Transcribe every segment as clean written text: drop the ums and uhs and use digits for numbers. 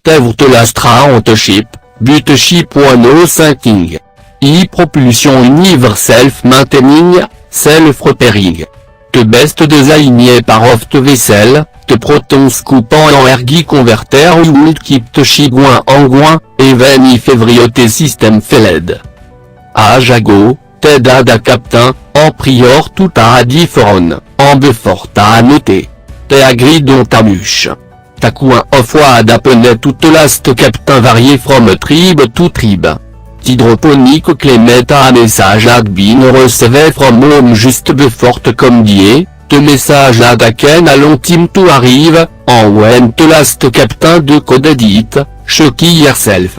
Tevte lastra on te ship, but ship no sinking. E-propulsion universelle maintaining, self-repairing. Te best designé par of te vaisselle, te proton scoopant en ergi converter ou keep te chigouin en goin, even if févrioté système feled. A jago, te dada captain, en prior tout à difforon, en befort à noter. Te agri dont ta muche. Ta coin of wad appelait toute last captain varié from tribe to tribe. Hydroponique clémet à message adbin recevait from home juste befort comme dié, te message ad aken à l'ultime tout arrive, en when te last captain de code edit, shocky yourself.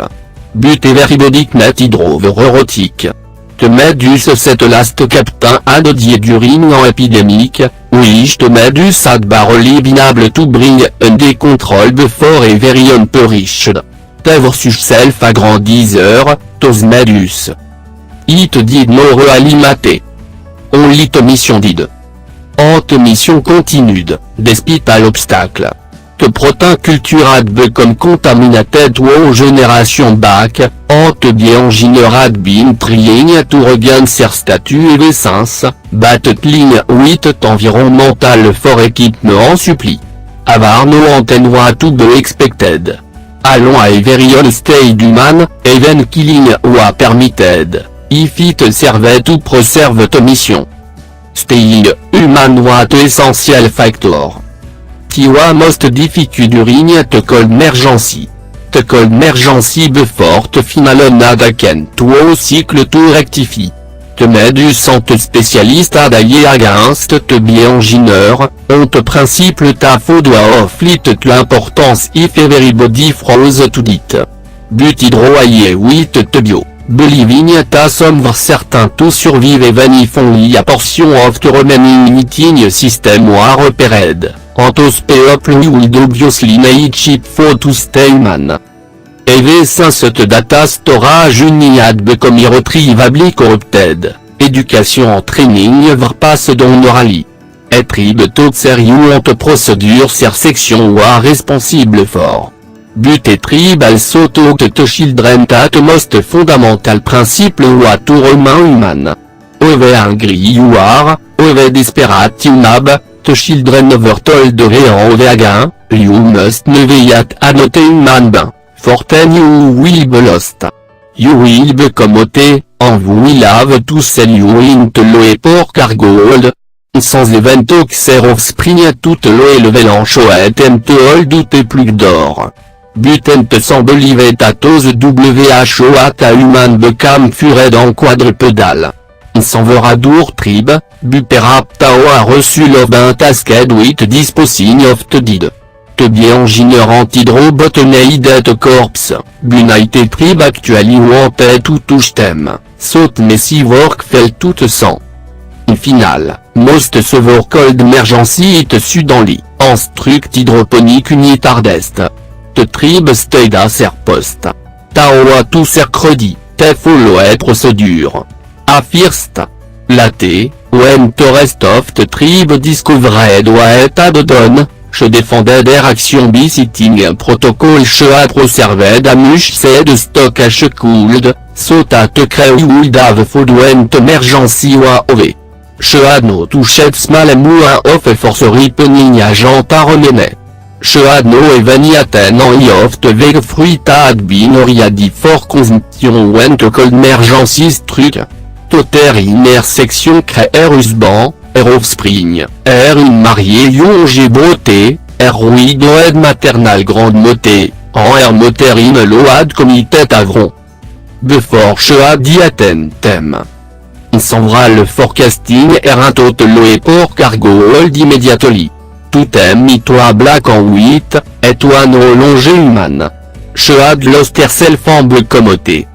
But everybody net hydroverotique. Te medus cette last captain adodié d'urine en épidémique, oui te medus ad barely binable to bring un des contrôles before et very unperished. Te versus self agrandiseur, tos medus. It did no realimate. On lit mission did. Ante mission continued, despite à l'obstacle. Te protein culture adbe comme contaminated ou génération bac, ante bien ingénieur adbin trying to regain ser statut et l'essence, battet ligne 8 environnemental for équipement en supplie. Avar no antenne to be expected. Allons à Everion state human, even killing ou a permitted, if it servait to preserve to mission. Staying human what essential factor. Tiwa most difficult during te cold emergency. Te cold emergency before te final nadaken to cycle to rectify. Te medus santé spécialiste adaillé against te bien ingénieur, on te principe ta faux doit of lit l'importance if everybody froze to dit. But hydroaillé oui te bio. Believing ta sombre certain to survive even if only a portion of the remaining meeting system or repaired, antos people will obviously need chip for to stay man. EV since te data storage uniadbe comme irretrievably corrupted, éducation en training verpasse don orally. Etrib tot sérieux ont procédure ser section ou a responsible for. But et tribal soto te children tat most fondamental principle ou a tout romain human. Ove angry you are, ove desperate you nab, te children overtold rean ove again, you must never yet annote human ben, forten you will be lost. You will be commoté, en vous will have to sell you into loe por cargo hold. Sans event oxer of spring tout loe level en show et te hold ou te plus d'or. But te semble livet à tos who at human becam fured en quadrupedal. S'en verra dur trib, buperap tao a reçu love un tasked with disposing of te did. Te bien ingénieur antidrobotneid te corpse, bunite trib actually wanted to touch them, saute messi work fel tout sang. Final, most severe cold emergency it sud en lit, instruct hydroponique unitardest. Te trib stayed à ser post. Tao a tout ser credi, te follow et procédure. A first. Laté, when the rest of the trib discovered what had done, je défendais der action be sitting protocol je had preserved a much said stock a cooled, so that te crew would have food when the emergency wa ove. Je had no to shed small moa of a force ripening agent a remene. Je had no even yaten en of the veg fruit had been already for consumption when the cold emergency struck. Toter intersection créer usban, offspring, une mariée yonge beauté, widoed maternal grande moté, en moterine load comité avron. Before je had diaten thème. S'envra le forecasting un tot loe por cargo hold immediately. Tout toi black en 8, et toi no longe human. Je had lost herself en commoté.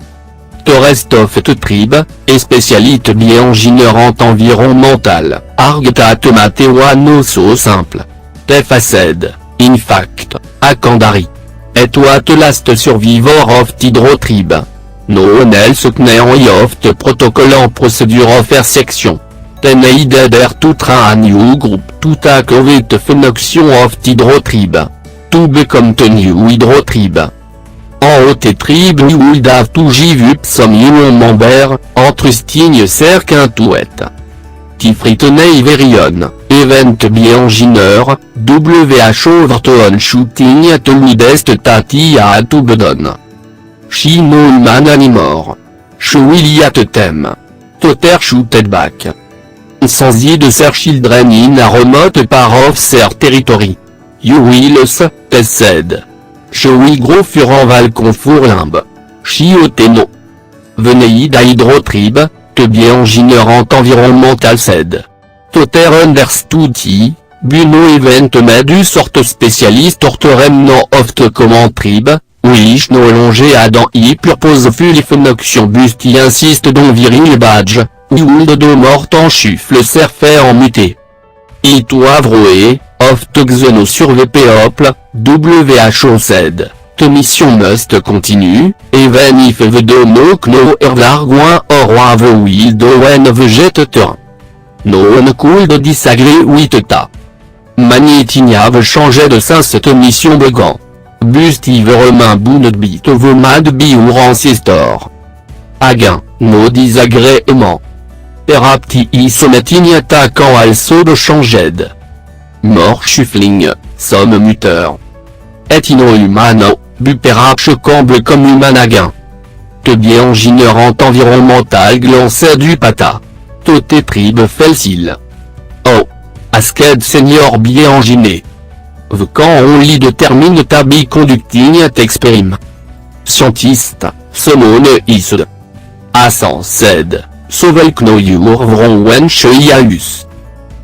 The rest of the trib, et spécialite bien ingénieur en environnemental, argta tomate no so simple. Te faced, in fact, a Kandari. Et toi te last survivor of hydrotrib. No one else knee of the protocol en procédure of section. Te needed to train a new group tout a covid function of hydrotrib. To become the new hydrotrib. en haute tribe ou dav tout jivup som yon member, entre stigne cerc un touette. Tifritonei verion, event biengineur, wh overton shooting at libest tati a tubedon. Chino human animor. Chouiliat tem. Toter shooted back. Sans de ser children in a remote part of ser territory. You wills, tes said. Choui gros furan valcon fourlimbe. Chioteno. Veneid a hydrotrib, te biengineur environnemental said. Toter understood buno event medus sorte spécialiste ortorem non oft comment trib, wish no longé adam i purpose fulifnoction busti insiste don viril badge, would do mort en chuffle serfer en muté. Itoivroé, oft xeno sur vpople, who said, te mission must continue, even if vedo no kno erlargoin or have will do when vegeteter. No one could disagree with ta. Magnétignav changeait de sens cette mission begant. Bustive remain bouned bit vomad bi ou ancestor. Again, no disagrément. Perapti isometign attaquant also de changed. Mort shuffling, somme muteur. Et ino humano, buperap comble comme human again. Te biengineur environnemental glancé du pata. Tote tribe felsil. Oh. Asked senior bienginé. Quand on lit détermine ta biconducting t'exprime. Scientiste, somone isd. Ascens said, sauvel kno yur vron wenche iaus.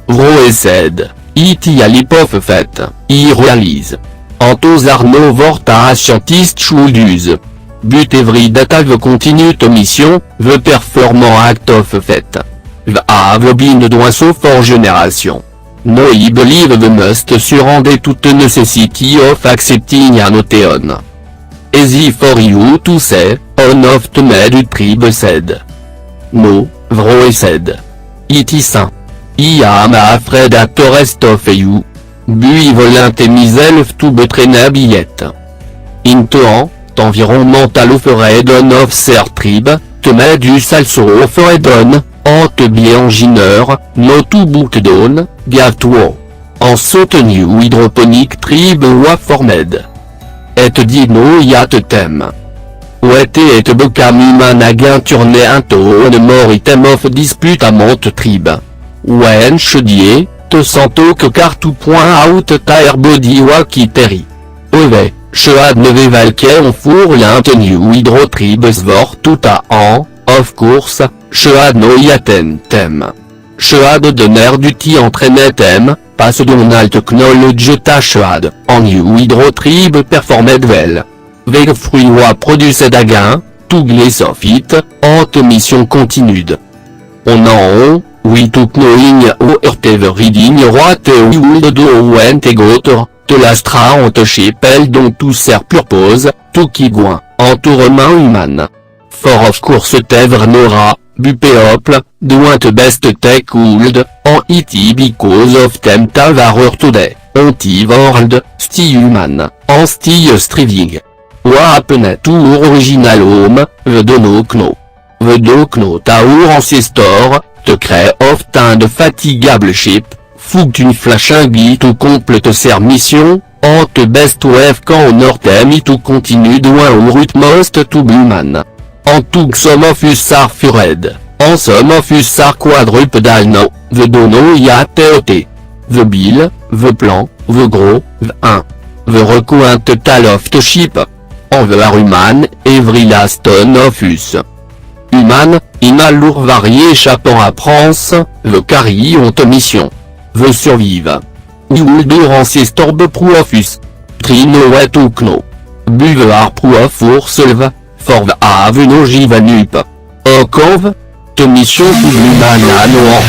Vro et said, iti alipof fait, i réalise. Antos arno vorta scientiste chouduse. But every data veut continue to mission, veut performant act of fait. Va have been doin so for génération. No I believe the must surrender toute necessity of accepting an oteon. Easy for you to say, on of the made tribe said. No, vro said. It is saint. I am afraid at the rest of you. Bui volante myself to betrain billet. Into environmental offered on of ser tribe, te medus also offered on, ante biengineur, no to book down, gave to en soutenu hydroponique tribe wa formed. Et dino yat tem. Ouete et bocam human agin tourné un tone mort item of dispute à monte tribe. Wen chedier, te santo que car tout point out ta airbody wa kiteri. Ove, chead neve valke on four l'intenu hydrotribe svor tout à en, of course, chead no yaten tem. Chead donner duty entraînait tem, passe donald knowledge ta chead, en new hydrotribe performed well. Veg fruit wa produced again, tout glace of it, ante mission continued. On en we took knowing whatever reading what we would do when te goter, te lastra ante chipel dont tout ser purpose, tout qui goin, entourement human. For of course tever nora, bupeople, doint best te cooled, en iti because of them tavarur today, onti world, sti human, en sti striving. Wa appenet tour original home, vedono kno. Vedokno taur ancestor, te crée of de fatigable ship, foug une flash ingui tout complète ser mission, en te best wave quand on ortem tout continue doin ou rutmost to human. En tout some of usar fured, en somme of usar quadrupedal no, the dono ya teote. The bill, the plan, the gros, the 1. The recoint tal of the ship. En the are human, every last ton of us. Human, in a lourd varié échappant à France, the carry ont mission. The survive. Uldur ancestor be profus. Trino et ukno. Buvear profur selva. For the have no jivanup. Okov, te mission tout l'human à noir.